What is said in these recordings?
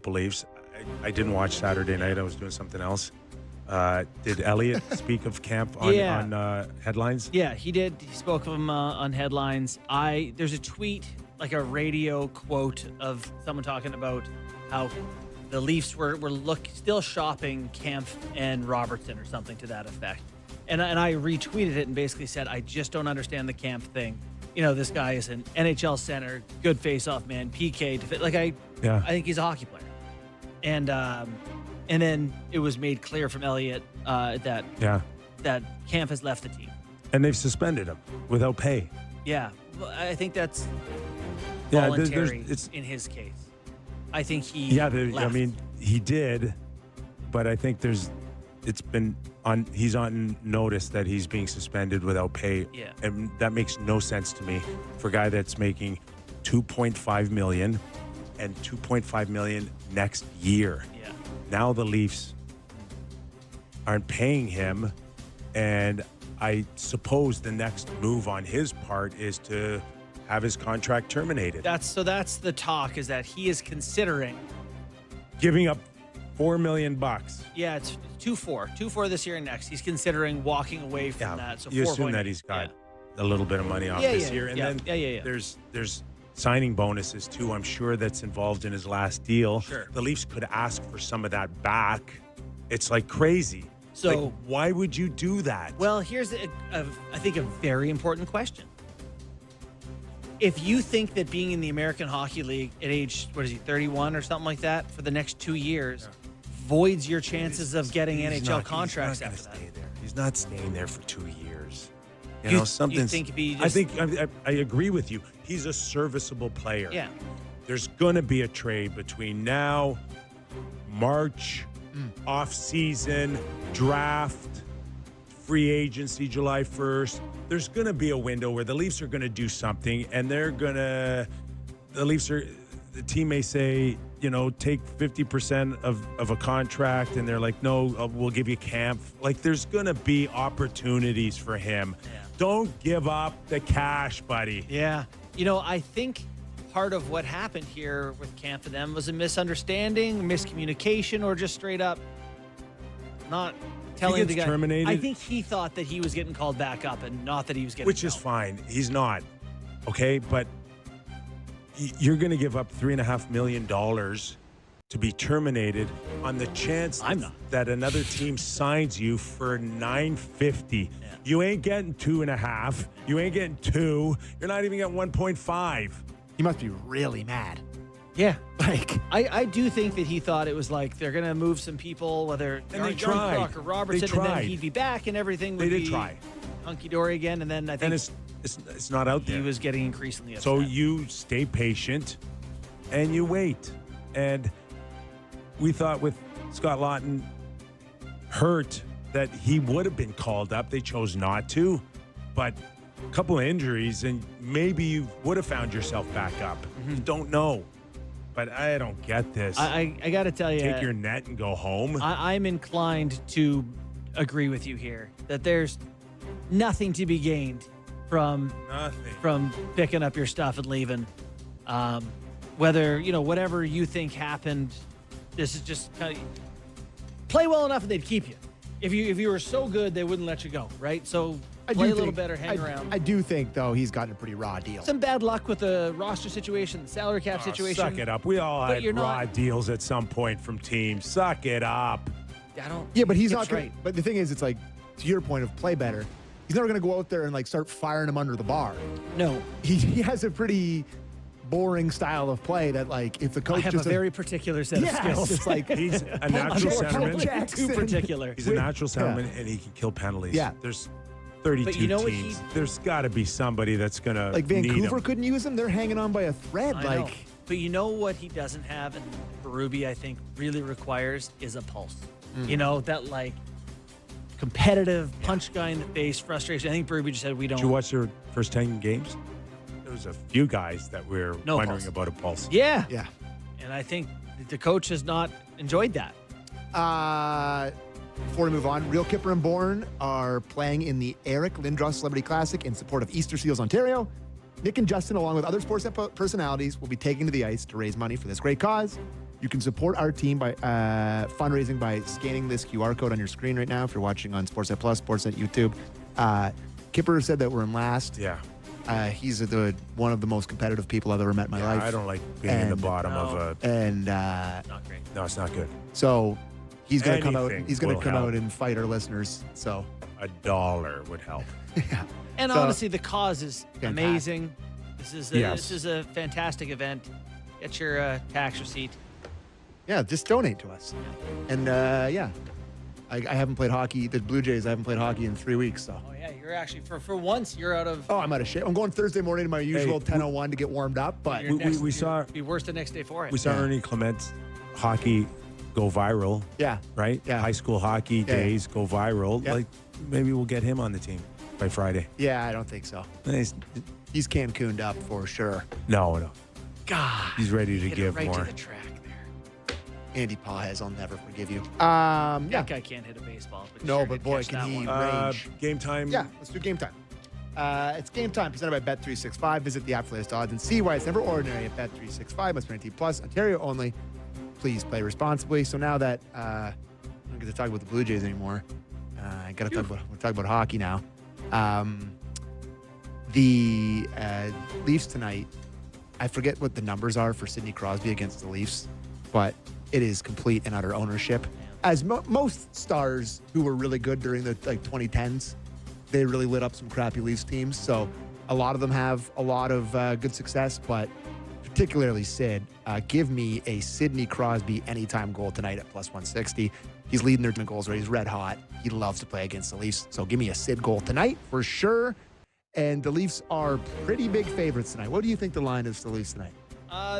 Leafs. I didn't watch Saturday night. I was doing something else. Did Elliott speak of camp on headlines? Yeah, he did. He spoke of him on headlines. There's a tweet, like a radio quote of someone talking about how the Leafs were still shopping Kempf and Robertson or something to that effect. And I retweeted it and basically said, I just don't understand the Kempf thing. You know, this guy is an NHL center, good face-off man, PK. I think he's a hockey player. And then it was made clear from Elliott that Kempf has left the team. And they've suspended him without pay. Yeah. Well, I think that's voluntary in his case. I think he left. I mean, he did, but I think he's on notice that he's being suspended without pay. Yeah. And that makes no sense to me for a guy that's making $2.5 million and $2.5 million next year. Yeah. Now the Leafs aren't paying him, and I suppose the next move on his part is to have his contract terminated. That's the talk, is that he is considering giving up $4 million. Yeah, it's 2-4 this year and next. He's considering walking away from that. So you assume that he's got a little bit of money off this year, and then there's signing bonuses too. I'm sure that's involved in his last deal. Sure. The Leafs could ask for some of that back. It's like crazy. So why would you do that? Well, here's I think a very important question. If you think that being in the American Hockey League at age, 31 or something like that, for the next 2 years, voids your chances of getting NHL contracts after that. He's not staying there for 2 years. You think if he just... I agree with you. He's a serviceable player. Yeah. There's going to be a trade between now, March, off-season, draft, free agency July 1st. There's going to be a window where the Leafs are going to do something, and the team may say, take 50% of a contract, and they're like, no, we'll give you camp. Like, there's going to be opportunities for him. Yeah. Don't give up the cash, buddy. Yeah. I think part of what happened here with Camp for them was a misunderstanding, miscommunication, or just straight up not telling the guy. Terminated. I think he thought that he was getting called back up and not that he was getting Which is fine. He's not. Okay? But you're going to give up $3.5 million to be terminated on the chance that another team signs you for $950. Yeah. You ain't getting 2.5. You ain't getting 2. You're not even getting 1.5. He must be really mad. Yeah. I do think that he thought it was like they're going to move some people, whether Clark or Robertson, and then he'd be back and everything would be hunky-dory again. And then I think it's not out there. He was getting increasingly upset. So you stay patient and you wait. And we thought with Scott Laughton hurt that he would have been called up. They chose not to. But a couple of injuries, and maybe you would have found yourself back up. Mm-hmm. Don't know. But I don't get this. I got to tell you. Take your net and go home. I'm inclined to agree with you here that there's nothing to be gained from picking up your stuff and leaving. Whatever you think happened, this is just kind of play well enough and they'd keep you. If you were so good, they wouldn't let you go, right? So play a little better, hang around. I do think, though, he's gotten a pretty raw deal. Some bad luck with the roster situation, the salary cap situation. Suck it up. We all had raw deals at some point from teams. Suck it up. Yeah, but he's not right. But the thing is, it's like, to your point of play better, he's never going to go out there and start firing him under the bar. No. He has a pretty boring style of play that, if the coach I have a very particular set of skills. It's like he's a natural centerman. Too particular. He's a natural centerman, and he can kill penalties. Yeah. There's 32 teams. There's got to be somebody that's going to Vancouver couldn't use him. They're hanging on by a thread. I know. But you know what he doesn't have, and Berube, I think, really requires is a pulse. Mm. That competitive punch guy in the face, frustration. I think Berube just said we don't. Did you watch their first 10 games? There was a few guys that were wondering about a pulse. Yeah. Yeah. And I think the coach has not enjoyed that. Before we move on, Real Kipper and Bourne are playing in the Eric Lindros Celebrity Classic in support of Easter Seals Ontario. Nick and Justin, along with other sports personalities, will be taking to the ice to raise money for this great cause. You can support our team by fundraising by scanning this QR code on your screen right now if you're watching on Sportsnet Plus, Sportsnet YouTube. Kipper said that we're in last. Yeah. He's one of the most competitive people I've ever met in my life. I don't like being in the bottom of a... Not great. No, it's not good. So he's going to come out. Anything He's going to will come help. out and fight our listeners. So $1 would help. yeah. And So- honestly, the cause is Fantastic. amazing. This Yes. is a fantastic event. Get your tax receipt. Yeah, just donate to us. And yeah, I haven't played hockey. The Blue Jays, I haven't played hockey in 3 weeks. So. Oh yeah, you're actually for once you're out of. Oh, I'm out of shape. I'm going Thursday morning to my usual Hey, 10:01 to get warmed up. But we saw Be worse the next day for it. we saw Yeah. Ernie Clement's hockey go viral, yeah, right? Yeah. High school hockey days go viral. Yeah. Like maybe we'll get him on the team by Friday. yeah, I don't think so. He's Cancuned up for sure. No. God, He's ready to hit it give right more. to the track there. Andy Pahez, I'll never forgive you. That Yeah. guy can't hit a baseball. But No, sure but could boy, catch can that he one. range. Game time. Yeah, let's do game time. It's game time presented by Bet365. Visit the app for latest odds and see why it's never ordinary at Bet365. Must be 18 plus. Ontario only. Please play responsibly. So now that I don't get to talk about the Blue Jays anymore, I got to talk about hockey now. The Leafs tonight. I forget what the numbers are for Sidney Crosby against the Leafs, but it is complete and utter ownership. As most stars who were really good during the 2010s, they really lit up some crappy Leafs teams. So a lot of them have a lot of good success, but particularly Sid. Give me a Sidney Crosby anytime goal tonight at plus 160. He's leading their team in goals rate. He's red hot. He loves to play against the Leafs. So give me a Sid goal tonight for sure. And the Leafs are pretty big favorites tonight. What do you think the line is for the Leafs tonight?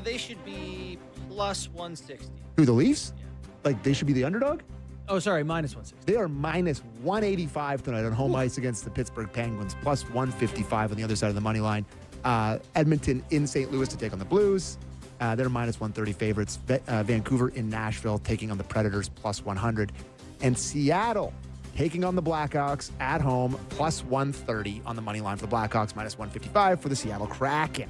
They should be plus 160. Who, the Leafs? Yeah. Like they should be the underdog? Oh, sorry, minus 160. They are minus 185 tonight on home ice against the Pittsburgh Penguins, plus 155 on the other side of the money line. Edmonton in St. Louis to take on the Blues. They're minus 130 favorites. Vancouver in Nashville taking on the Predators, plus 100. And Seattle taking on the Blackhawks at home, plus 130 on the money line for the Blackhawks, minus 155 for the Seattle Kraken.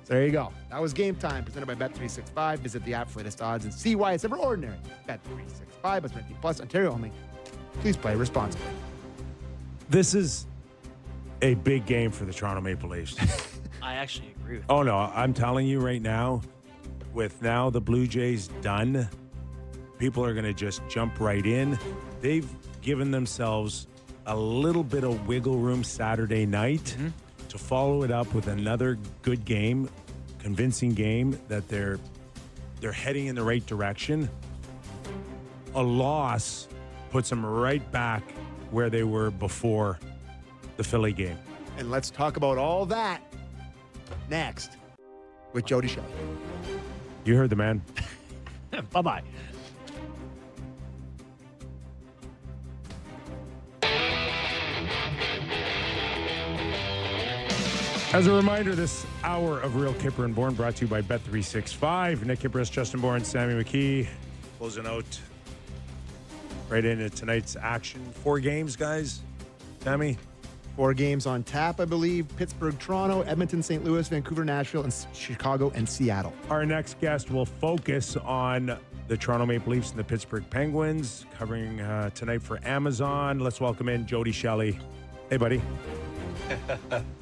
So there you go. That was game time presented by Bet365. Visit the app for latest odds and see why it's never ordinary. Bet365, must be 18 plus, Ontario only. Please play responsibly. This is a big game for the Toronto Maple Leafs. I actually agree with Oh, no, I'm telling you right now, with now the Blue Jays done, people are going to just jump right in. They've given themselves a little bit of wiggle room Saturday night to follow it up with another good game, convincing game that they're heading in the right direction. A loss puts them right back where they were before the Philly game. And let's talk about all that next with Jody Shelley. You heard the man. Bye-bye. As a reminder, this hour of Real Kipper and Bourne brought to you by Bet365. Nick Kypreos, Justin Bourne, Sammy McKee closing out right into tonight's action. 4 games, guys. Sammy? 4 games on tap, I believe. Pittsburgh, Toronto, Edmonton, St. Louis, Vancouver, Nashville, and Chicago and Seattle. Our next guest will focus on the Toronto Maple Leafs and the Pittsburgh Penguins, covering tonight for Amazon. Let's welcome in Jody Shelley. Hey, buddy.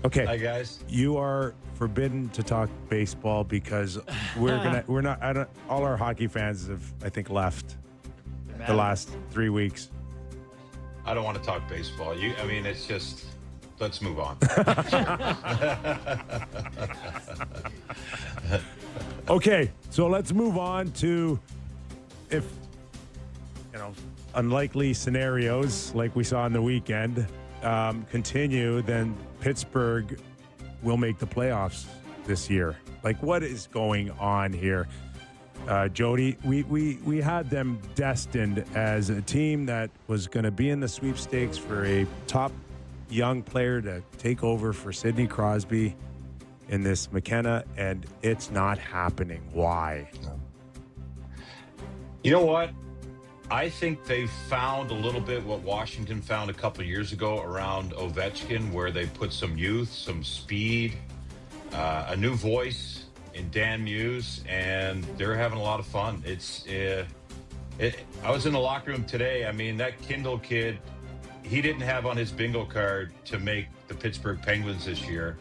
Okay. Hi, guys. You are forbidden to talk baseball because all our hockey fans have, I think, left the last 3 weeks. I don't want to talk baseball. It's just, let's move on. Okay, so let's move on to, if, unlikely scenarios like we saw on the weekend continue, then Pittsburgh will make the playoffs this year. Like, what is going on here? Jody, we had them destined as a team that was going to be in the sweepstakes for a top young player to take over for Sidney Crosby in this McKenna, and it's not happening. Why? You know what? I think they've found a little bit what Washington found a couple of years ago around Ovechkin, where they put some youth, some speed, a new voice in Dan Muse, and they're having a lot of fun. I was in the locker room today. I mean, that Kindle kid, he didn't have on his bingo card to make the Pittsburgh Penguins this year.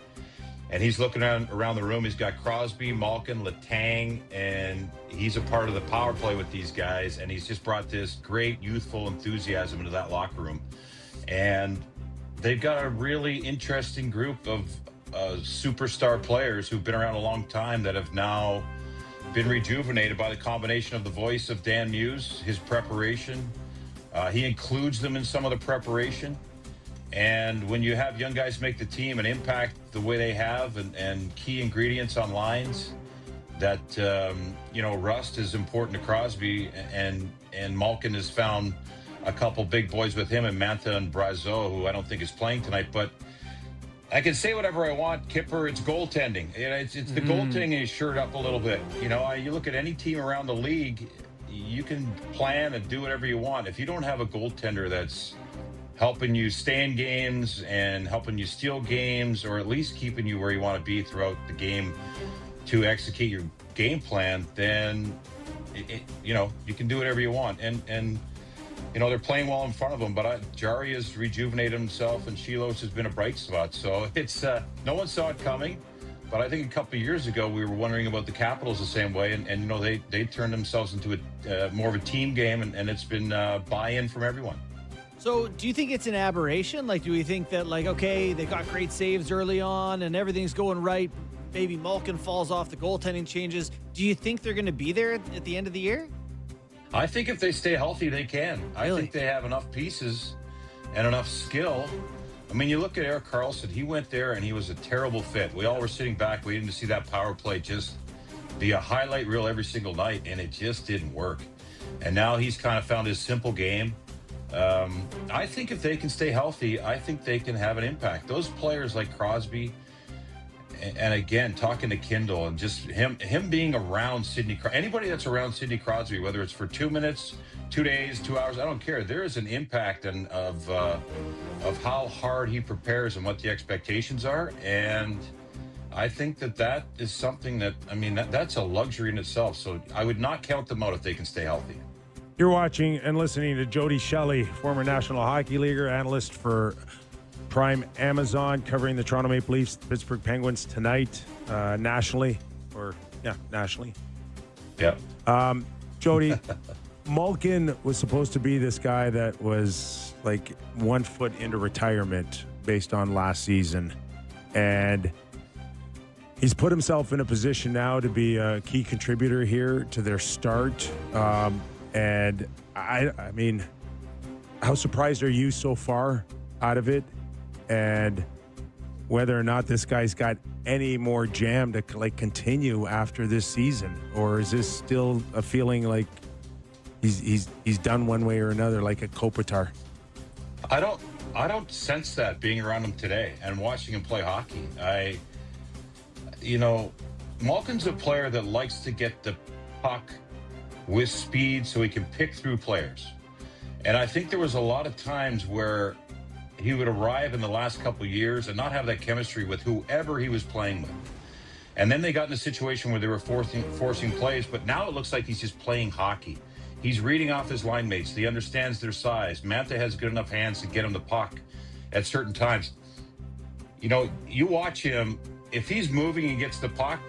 And he's looking around the room. He's got Crosby, Malkin, Letang, and he's a part of the power play with these guys. And he's just brought this great youthful enthusiasm into that locker room. And they've got a really interesting group of superstar players who've been around a long time that have now been rejuvenated by the combination of the voice of Dan Muse, his preparation. He includes them in some of the preparation. And when you have young guys make the team and impact the way they have and key ingredients on lines, that, Rust is important to Crosby, and Malkin has found a couple big boys with him, and Mantha and Brazeau, who I don't think is playing tonight. But I can say whatever I want, Kipper, it's goaltending. It's the goaltending is shored up a little bit. You look at any team around the league, you can plan and do whatever you want. If you don't have a goaltender that's helping you stay in games and helping you steal games, or at least keeping you where you want to be throughout the game to execute your game plan, then you can do whatever you want. And they're playing well in front of them, but Jari has rejuvenated himself, and Shilos has been a bright spot. So it's no one saw it coming, but I think a couple of years ago we were wondering about the Capitals the same way, and they turned themselves into a more of a team game, and it's been buy-in from everyone. So do you think it's an aberration? Like, do we think that, okay, they got great saves early on and everything's going right, maybe Malkin falls off, the goaltending changes. Do you think they're going to be there at the end of the year? I think if they stay healthy, they can. Really? I think they have enough pieces and enough skill. I mean, you look at Erik Karlsson. He went there, and he was a terrible fit. We all were sitting back waiting to see that power play just be a highlight reel every single night, and it just didn't work. And now he's kind of found his simple game. I think if they can stay healthy, I think they can have an impact. Those players like Crosby, and again, talking to Kindle, and just him being around anybody that's around Sidney Crosby, whether it's for 2 minutes, 2 days, 2 hours, I don't care. There is an impact of how hard he prepares and what the expectations are. And I think that is something that's a luxury in itself. So I would not count them out if they can stay healthy. You're watching and listening to Jody Shelley, former National Hockey Leaguer, analyst for Prime Amazon, covering the Toronto Maple Leafs, Pittsburgh Penguins tonight, nationally. Nationally. Yeah. Jody, Malkin was supposed to be this guy that was like 1 foot into retirement based on last season. And he's put himself in a position now to be a key contributor here to their start. And I mean, how surprised are you so far out of it? And whether or not this guy's got any more jam to continue after this season, or is this still a feeling like he's done one way or another, like a Kopitar? I don't sense that being around him today and watching him play hockey. Malkin's a player that likes to get the puck with speed so he can pick through players. And I think there was a lot of times where he would arrive in the last couple of years and not have that chemistry with whoever he was playing with. And then they got in a situation where they were forcing plays, but now it looks like he's just playing hockey. He's reading off his line mates. He understands their size. Mantha has good enough hands to get him the puck at certain times. You watch him, if he's moving and gets the puck,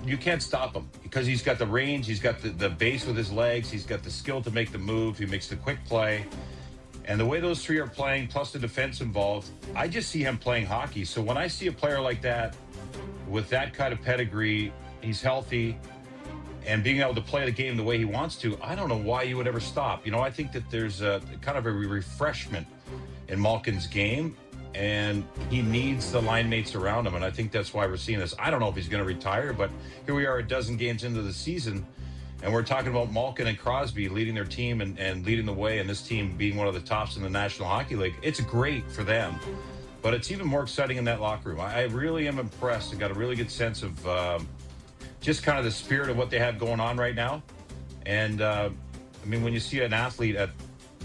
you can't stop him because he's got the range, he's got the base with his legs, he's got the skill to make the move, he makes the quick play. And the way those three are playing, plus the defense involved, I just see him playing hockey. So when I see a player like that, with that kind of pedigree, he's healthy, and being able to play the game the way he wants to, I don't know why you would ever stop. I think that there's a kind of a refreshment in Malkin's game, and he needs the line mates around him, and I think that's why we're seeing this. I don't know if he's going to retire, but here we are a dozen games into the season, and we're talking about Malkin and Crosby leading their team and leading the way, and this team being one of the tops in the National Hockey League. It's great for them, but it's even more exciting in that locker room. I really am impressed. I got a really good sense of just kind of the spirit of what they have going on right now. And, when you see an athlete at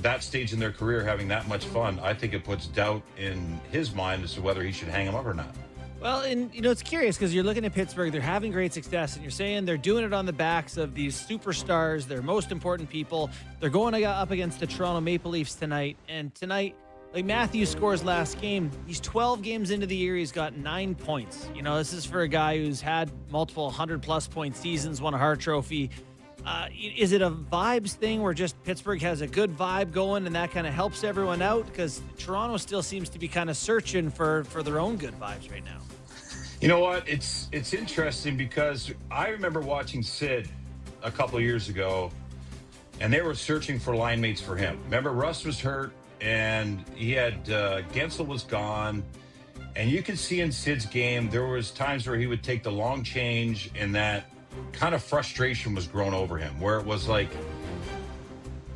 that stage in their career having that much fun, I think it puts doubt in his mind as to whether he should hang him up or not. Well, and it's curious because you're looking at Pittsburgh, they're having great success, and you're saying they're doing it on the backs of these superstars, their most important people. They're going up against the Toronto Maple Leafs tonight, and tonight, like Matthews scores last game, he's 12 games into the year, he's got 9 points. This is for a guy who's had multiple 100-plus point seasons, won a Hart Trophy. Is it a vibes thing where just Pittsburgh has a good vibe going and that kind of helps everyone out? Because Toronto still seems to be kind of searching for their own good vibes right now. You know what? It's interesting because I remember watching Sid a couple of years ago, and they were searching for line mates for him. Remember, Russ was hurt, and he had Gensel was gone, and you could see in Sid's game there was times where he would take the long change, and that kind of frustration was grown over him, where it was like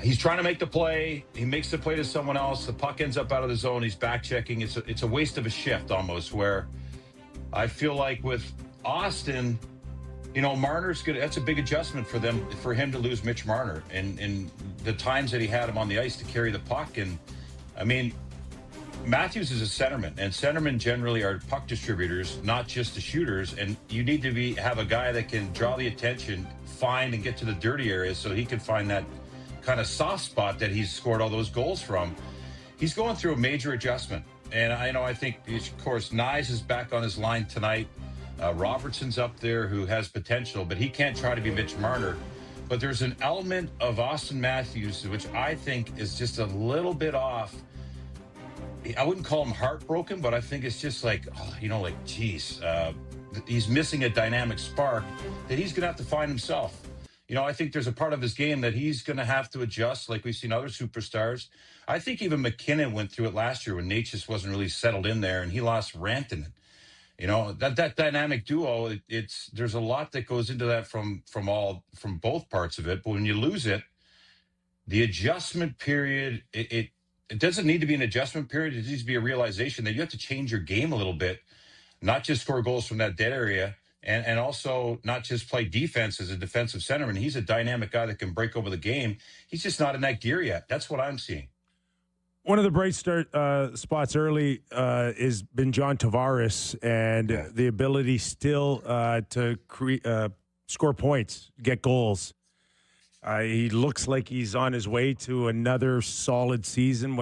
he's trying to make the play, he makes the play to someone else, the puck ends up out of the zone, he's back checking. It's a waste of a shift almost, where I feel like with Austin, Marner's good. That's a big adjustment for him to lose Mitch Marner and the times that he had him on the ice to carry the puck. And I mean, Matthews is a centerman, and centermen generally are puck distributors, not just the shooters. And you need to have a guy that can draw the attention, find and get to the dirty areas so he can find that kind of soft spot that he's scored all those goals from. He's going through a major adjustment. And I think, of course, Nyes is back on his line tonight. Robertson's up there who has potential, but he can't try to be Mitch Marner. But there's an element of Austin Matthews, which I think is just a little bit off. I wouldn't call him heartbroken, but I think it's just like, geez, he's missing a dynamic spark that he's going to have to find himself. I think there's a part of his game that he's going to have to adjust, like we've seen other superstars. I think even McKinnon went through it last year when Nate just wasn't really settled in there, and he lost Rantanen. That dynamic duo, there's a lot that goes into that from both parts of it. But when you lose it, the adjustment period, it doesn't need to be an adjustment period. It needs to be a realization that you have to change your game a little bit, not just score goals from that dead area, and also not just play defense as a defensive centerman. He's a dynamic guy that can break over the game. He's just not in that gear yet. That's what I'm seeing. One of the bright spots early has been John Tavares and the ability still to score points, get goals. He looks like he's on his way to another solid season.